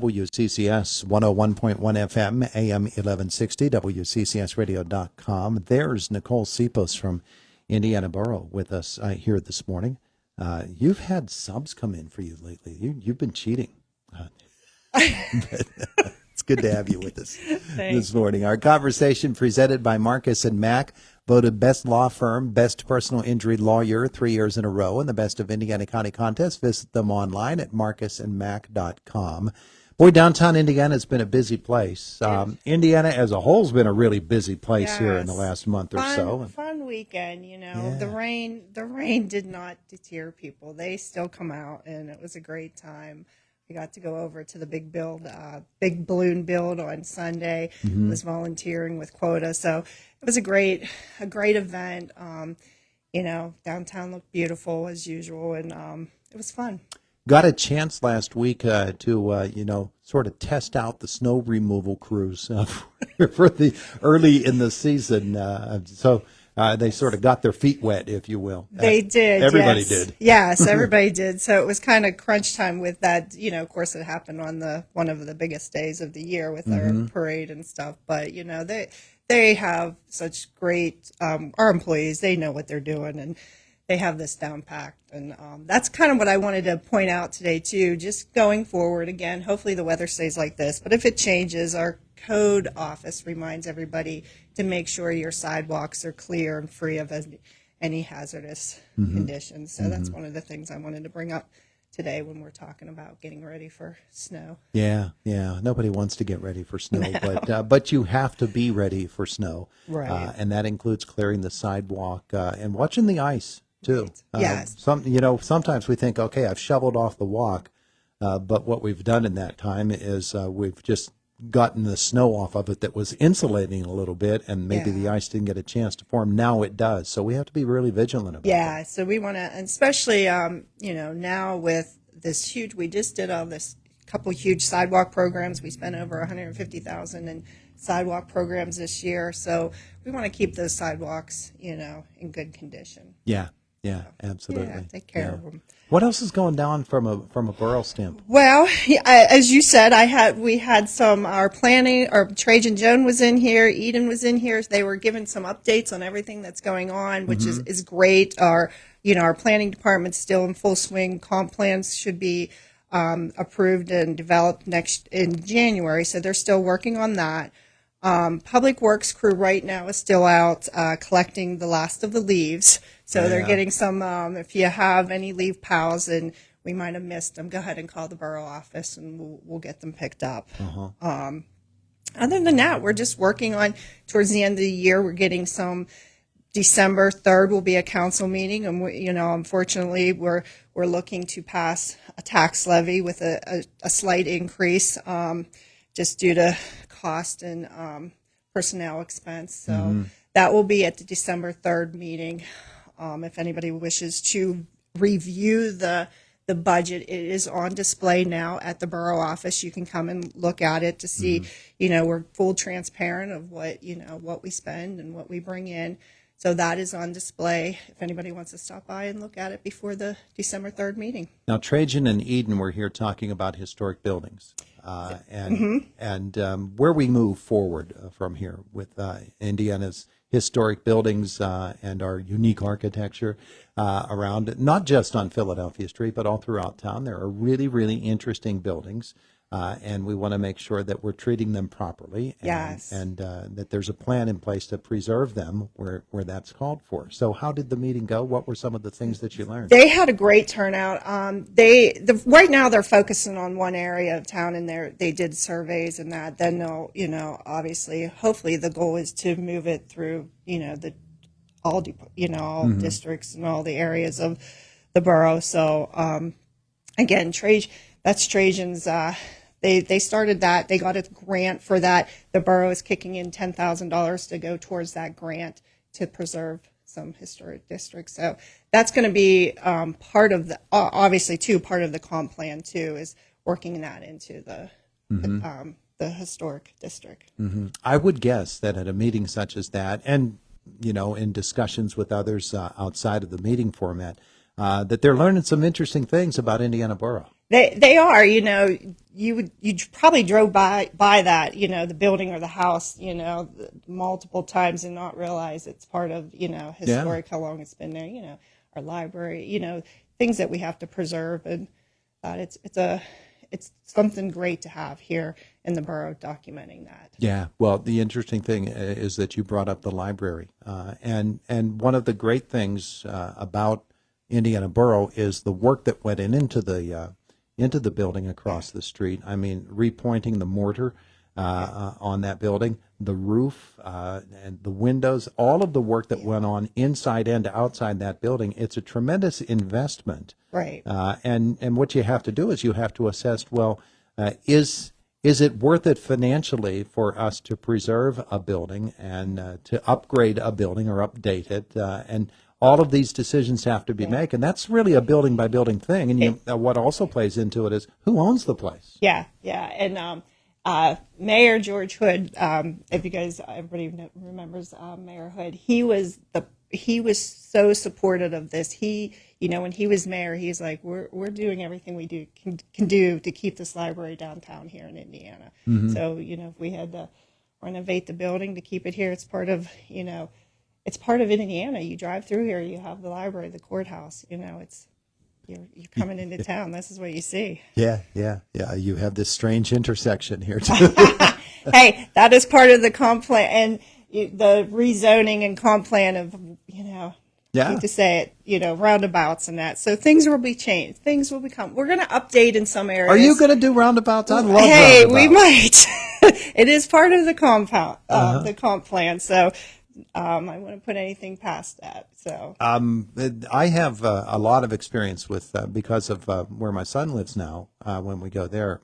WCCS 101.1 FM, AM 1160, WCCSradio.com. There's Nicole Sipos from Indiana Borough with us here this morning. You've had subs come in for you lately. You've been cheating. It's good to have you with us this morning. Our conversation presented by Marcus and Mack, voted best law firm, best personal injury lawyer 3 years in a row in the Best of Indiana County contest. Visit them online at marcusandmack.com. Boy, downtown Indiana has been a busy place. Indiana as a whole has been a really busy place here in the last month or so. Fun weekend, you know. Yeah. The rain did not deter people. They still come out, and it was a great time. We got to go over to the big balloon build on Sunday. Mm-hmm. Was volunteering with quota, so it was a great event. You know, downtown looked beautiful as usual, and it was fun. Got a chance last week to sort of test out the snow removal crews for the early in the season. So they sort of got their feet wet, if you will. They did. Everybody did. Yes, everybody did. So it was kind of crunch time with that. You know, of course, it happened on one of the biggest days of the year with our parade and stuff. But you know, they have such great our employees. They know what they're doing, and they have this down packed. And that's kind of what I wanted to point out today, too. Just going forward, again, hopefully the weather stays like this. But if it changes, our code office reminds everybody to make sure your sidewalks are clear and free of any hazardous conditions. So that's one of the things I wanted to bring up today when we're talking about getting ready for snow. Yeah. Nobody wants to get ready for snow, but you have to be ready for snow. Right. And that includes clearing the sidewalk and watching the ice, too. Right. Yes. Sometimes we think, okay, I've shoveled off the walk, but what we've done in that time is we've just gotten the snow off of it that was insulating a little bit, and maybe the ice didn't get a chance to form. Now it does, so we have to be really vigilant about that. Yeah, so we want to, especially now with this huge, we just did this couple huge sidewalk programs. We spent over $150,000 in sidewalk programs this year, so we want to keep those sidewalks, in good condition. Yeah, absolutely. Yeah, take care of them. What else is going down from a borough standpoint? Well, as you said, we had some, our planning, or Trajan Joan was in here, Eden was in here. They were giving some updates on everything that's going on, which is great. Our planning department's still in full swing. Comp plans should be approved and developed in January, so they're still working on that. Public Works crew right now is still out collecting the last of the leaves. So they're getting some, if you have any leaf piles and we might have missed them, go ahead and call the borough office and we'll get them picked up. Other than that, we're just working on, towards the end of the year, we're getting some, December 3rd will be a council meeting. And, unfortunately, we're looking to pass a tax levy with a slight increase just due to cost and personnel expense. So that will be at the December 3rd meeting. If anybody wishes to review the budget, it is on display now at the borough office. You can come and look at it to see, we're full transparent of what we spend and what we bring in. So that is on display if anybody wants to stop by and look at it before the December 3rd meeting. Now, Trajan and Eden were here talking about historic buildings and where we move forward from here with Indiana's historic buildings and our unique architecture around it, not just on Philadelphia Street, but all throughout town. There are really, really interesting buildings. And we want to make sure that we're treating them properly and that there's a plan in place to preserve them where that's called for. So how did the meeting go? What were some of the things that you learned? They had a great turnout. Right now they're focusing on one area of town, and they did surveys and that. Then they'll, obviously, hopefully the goal is to move it through, all districts and all the areas of the borough. So, again, that's Trajan's. They started that. They got a grant for that. The borough is kicking in $10,000 to go towards that grant to preserve some historic districts. So that's going to be part of the, obviously, part of the comp plan, too, is working that into the historic district. I would guess that at a meeting such as that, and, in discussions with others outside of the meeting format, that they're learning some interesting things about Indiana Borough. They are, you probably drove by that, the building or the house, multiple times and not realize it's part of, historic, how long it's been there, our library, things that we have to preserve, and it's something great to have here in the borough documenting that. Yeah, well, the interesting thing is that you brought up the library, and one of the great things about Indiana Borough is the work that went into the building across the street. I mean, repointing the mortar on that building, the roof, and the windows, all of the work that went on inside and outside that building. It's a tremendous investment. Right. And what you have to do is you have to assess, well, is it worth it financially for us to preserve a building and to upgrade a building or update it? And all of these decisions have to be made, and that's really a building by building thing. And what also plays into it is who owns the place. Yeah, and Mayor George Hood, if you guys, everybody remembers Mayor Hood, he was so supportive of this. He, when he was mayor, he's like, we're doing everything we can do to keep this library downtown here in Indiana. Mm-hmm. So if we had to renovate the building to keep it here, it's part of it's part of Indiana. You drive through here, you have the library, the courthouse. It's you're coming into town. This is what you see. Yeah. You have this strange intersection here too. Hey, that is part of the comp plan and the rezoning and comp plan of I hate to say it, roundabouts and that. So things will be changed. Things will become. We're going to update in some areas. Are you going to do roundabouts? I love roundabouts. Hey, we might. It is part of the the comp plan. So. I wouldn't put anything past that. So I have a lot of experience with because of where my son lives now. When we go there,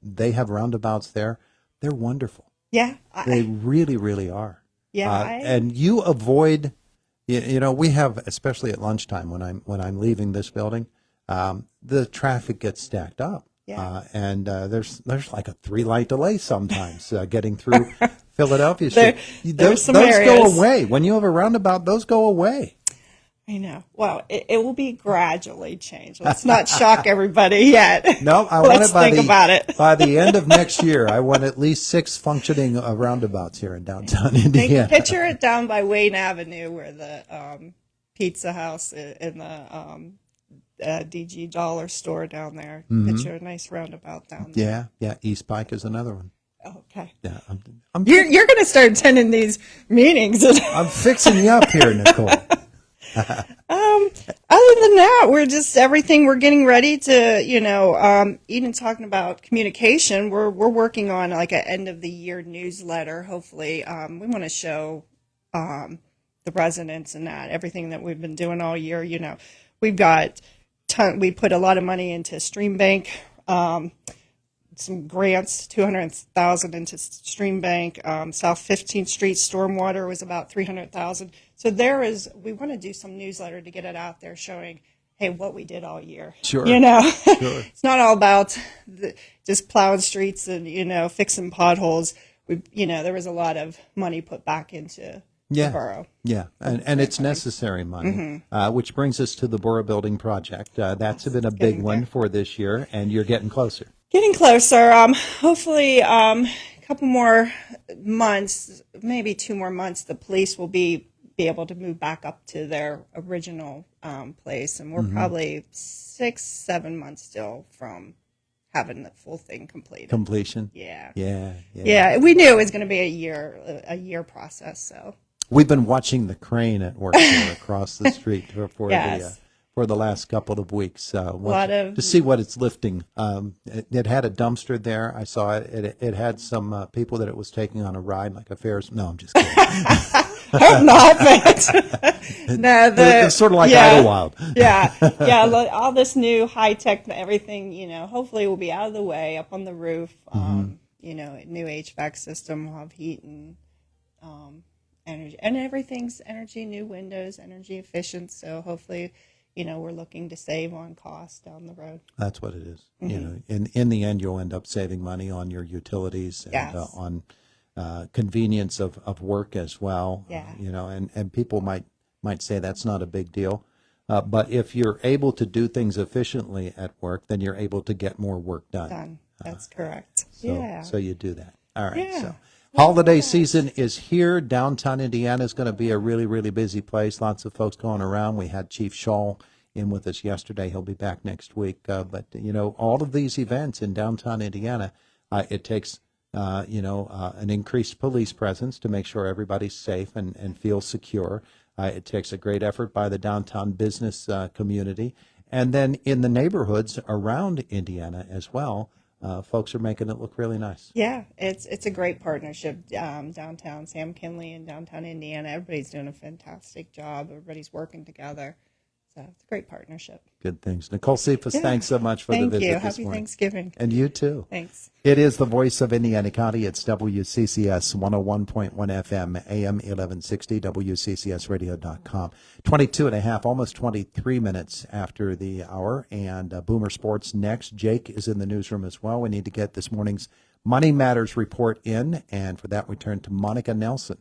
they have roundabouts there. They're wonderful. Yeah, they really, really are. Yeah, and you avoid. We have, especially at lunchtime when I'm leaving this building, the traffic gets stacked up. Yeah. And there's like a 3-light delay sometimes getting through Philadelphia Street. Those go away. When you have a roundabout, those go away. I know. Well, it will be gradually changed. Let's not shock everybody yet. No, I want it by the end of next year. I want at least 6 functioning roundabouts here in downtown Indiana. Picture it down by Wayne Avenue where the Pizza House and the DG Dollar Store down there. Mm-hmm. Picture a nice roundabout down there. Yeah. East Pike is another one. Okay. Yeah, you're going to start attending these meetings. I'm fixing you up here, Nicole. Other than that, we're getting ready to, even talking about communication, we're working on like an end of the year newsletter. Hopefully, we want to show, the residents and that everything that we've been doing all year. We've got we put a lot of money into Stream Bank, some grants, $200,000 into Stream Bank. South 15th Street stormwater was about $300,000. So we want to do some newsletter to get it out there showing, hey, what we did all year. Sure. Sure. It's not all about just plowing streets and, fixing potholes. There was a lot of money put back into the borough. Yeah, and it's necessary money, which brings us to the borough building project. That's been a big one for this year, and you're getting closer. Getting closer. Hopefully, a couple more months, maybe 2 more months, the police will be able to move back up to their original place, and we're probably 6-7 months still from having the full thing completed. Completion. Yeah. Yeah. We knew it was going to be a year process. So we've been watching the crane at work there across the street for the last couple of weeks, to see what it's lifting. It had a dumpster there. I saw it. It had some people that it was taking on a ride, like a Ferris. No, I'm just kidding. Hope not, but no, it's sort of like Idlewild. All this new high tech, everything. Hopefully, will be out of the way, up on the roof. New HVAC system will have heat and energy, and everything's energy. New windows, energy efficient. So hopefully, we're looking to save on costs down the road. That's what it is. In the end, you'll end up saving money on your utilities and on convenience of work as well. Yeah. And people might say that's not a big deal, But if you're able to do things efficiently at work, then you're able to get more work done. Done. That's correct. So you do that. All right. Yeah. So holiday season is here. Downtown Indiana is going to be a really, really busy place. Lots of folks going around. We had Chief Shaw in with us yesterday. He'll be back next week. But, all of these events in downtown Indiana, it takes, an increased police presence to make sure everybody's safe and feels secure. It takes a great effort by the downtown business community. And then in the neighborhoods around Indiana as well, folks are making it look really nice. Yeah, it's a great partnership. Downtown Sam Kinley and downtown Indiana, everybody's doing a fantastic job. Everybody's working together. So it's a great partnership. Good things. Nicole Sipos, thanks so much for the Thank visit you. this Happy morning. Thanksgiving. And you too. Thanks. It is the voice of Indiana County. It's WCCS 101.1 FM, AM 1160, WCCSradio.com. 22 and a half, almost 23 minutes after the hour. And Boomer Sports next. Jake is in the newsroom as well. We need to get this morning's Money Matters report in. And for that, we turn to Monica Nelson.